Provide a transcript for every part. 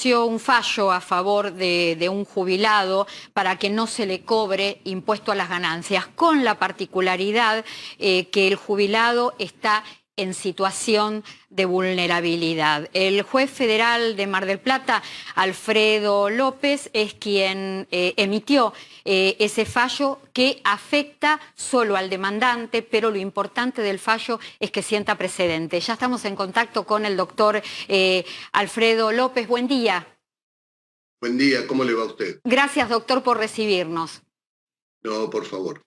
conoció un fallo a favor de un jubilado para que no se le cobre impuesto a las ganancias, con la particularidad que el jubilado está en situación de vulnerabilidad. El juez federal de Mar del Plata, Alfredo López, es quien emitió ese fallo que afecta solo al demandante, pero lo importante del fallo es que sienta precedente. Ya estamos en contacto con el doctor Alfredo López. Buen día. Buen día, ¿cómo le va a usted? Gracias, doctor, por recibirnos. No, por favor.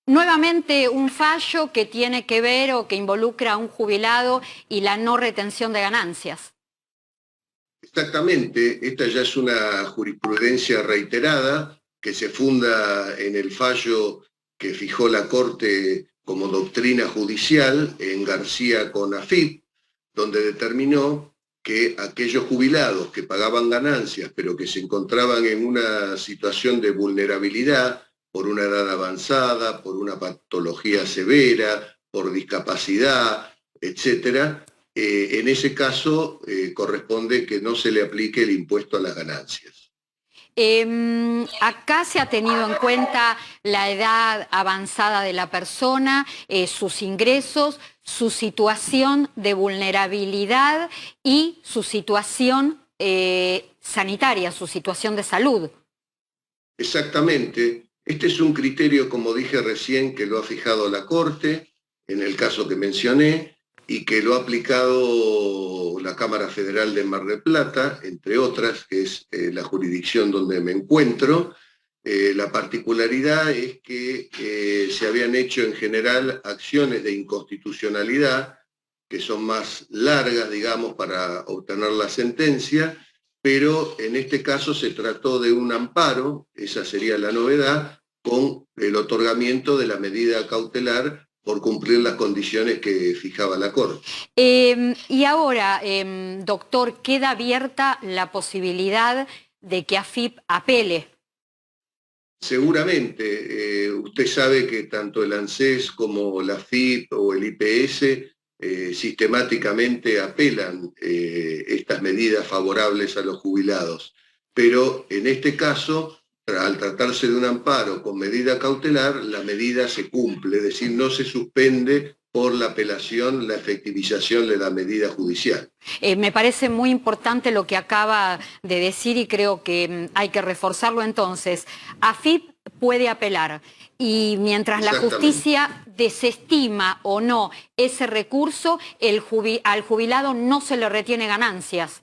Nuevamente un fallo que tiene que ver o que involucra a un jubilado y la no retención de ganancias. Exactamente, esta ya es una jurisprudencia reiterada que se funda en el fallo que fijó la Corte como doctrina judicial en García con AFIP, donde determinó que aquellos jubilados que pagaban ganancias pero que se encontraban en una situación de vulnerabilidad por una edad avanzada, por una patología severa, por discapacidad, etcétera, en ese caso corresponde que no se le aplique el impuesto a las ganancias. Acá se ha tenido en cuenta la edad avanzada de la persona, sus ingresos, su situación de vulnerabilidad y su situación sanitaria, su situación de salud. Exactamente. Este es un criterio, como dije recién, que lo ha fijado la Corte, en el caso que mencioné, y que lo ha aplicado la Cámara Federal de Mar del Plata, entre otras, que es la jurisdicción donde me encuentro. La particularidad es que se habían hecho en general acciones de inconstitucionalidad, que son más largas, digamos, para obtener la sentencia, pero en este caso se trató de un amparo, esa sería la novedad, con el otorgamiento de la medida cautelar por cumplir las condiciones que fijaba la Corte. Y ahora, doctor, queda abierta la posibilidad de que AFIP apele. Seguramente, usted sabe que tanto el ANSES como la AFIP o el IPS sistemáticamente apelan estas medidas favorables a los jubilados, pero en este caso, al tratarse de un amparo con medida cautelar, la medida se cumple, es decir, no se suspende por la apelación, la efectivización de la medida judicial. Me parece muy importante lo que acaba de decir y creo que hay que reforzarlo entonces. AFIP puede apelar y mientras la justicia desestima o no ese recurso, al jubilado no se le retiene ganancias.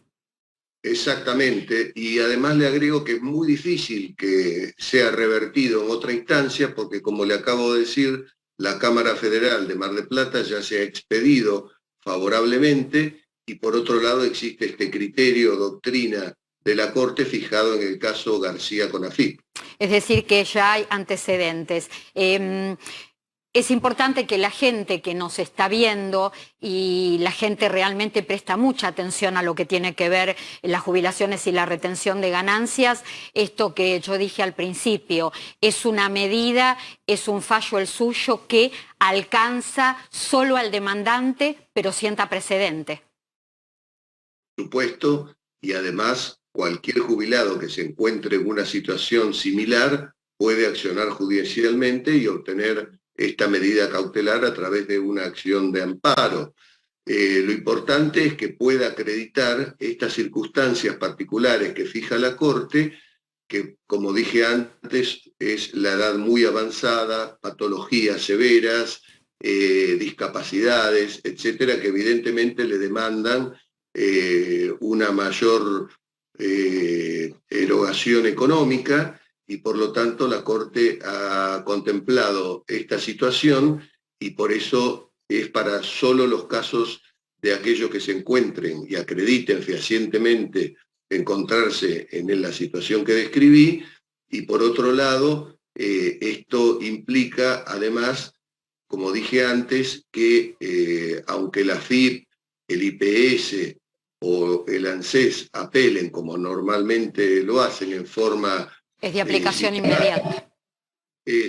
Exactamente, y además le agrego que es muy difícil que sea revertido en otra instancia porque, como le acabo de decir, la Cámara Federal de Mar del Plata ya se ha expedido favorablemente y por otro lado existe este criterio, doctrina de la Corte fijado en el caso García con AFIP. Es decir, que ya hay antecedentes. Es importante que la gente que nos está viendo y la gente realmente presta mucha atención a lo que tiene que ver las jubilaciones y la retención de ganancias. Esto que yo dije al principio, es una medida, es un fallo el suyo que alcanza solo al demandante, pero sienta precedente. Por supuesto, y además cualquier jubilado que se encuentre en una situación similar puede accionar judicialmente y obtener esta medida cautelar a través de una acción de amparo. Lo importante es que pueda acreditar estas circunstancias particulares que fija la Corte, que, como dije antes, es la edad muy avanzada, patologías severas, discapacidades, etcétera, que evidentemente le demandan una mayor erogación económica, y por lo tanto la Corte ha contemplado esta situación y por eso es para solo los casos de aquellos que se encuentren y acrediten fehacientemente encontrarse en la situación que describí, y por otro lado, esto implica además, como dije antes, que aunque la AFIP, el IPS o el ANSES apelen como normalmente lo hacen en forma... Es de aplicación inmediata.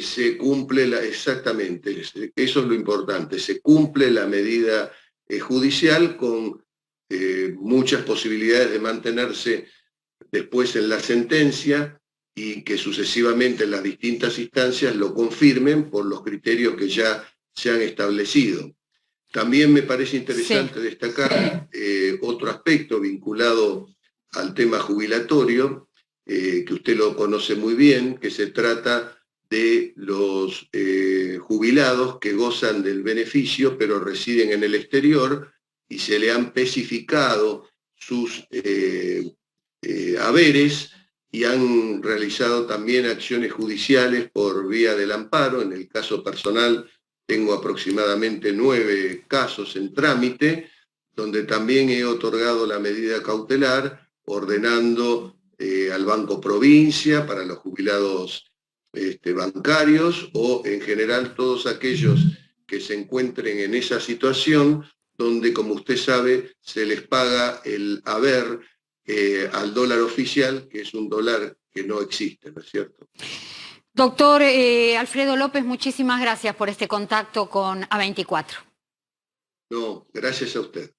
Se cumple exactamente, eso es lo importante, se cumple la medida judicial con muchas posibilidades de mantenerse después en la sentencia y que sucesivamente en las distintas instancias lo confirmen por los criterios que ya se han establecido. También me parece interesante destacar otro aspecto vinculado al tema jubilatorio, que usted lo conoce muy bien, que se trata de los jubilados que gozan del beneficio pero residen en el exterior y se le han especificado sus haberes y han realizado también acciones judiciales por vía del amparo. En el caso personal tengo aproximadamente 9 casos en trámite, donde también he otorgado la medida cautelar, ordenando al Banco Provincia para los jubilados bancarios o en general todos aquellos que se encuentren en esa situación, donde, como usted sabe, se les paga el haber al dólar oficial, que es un dólar que no existe, ¿no es cierto? Doctor Alfredo López, muchísimas gracias por este contacto con A24. No, gracias a usted.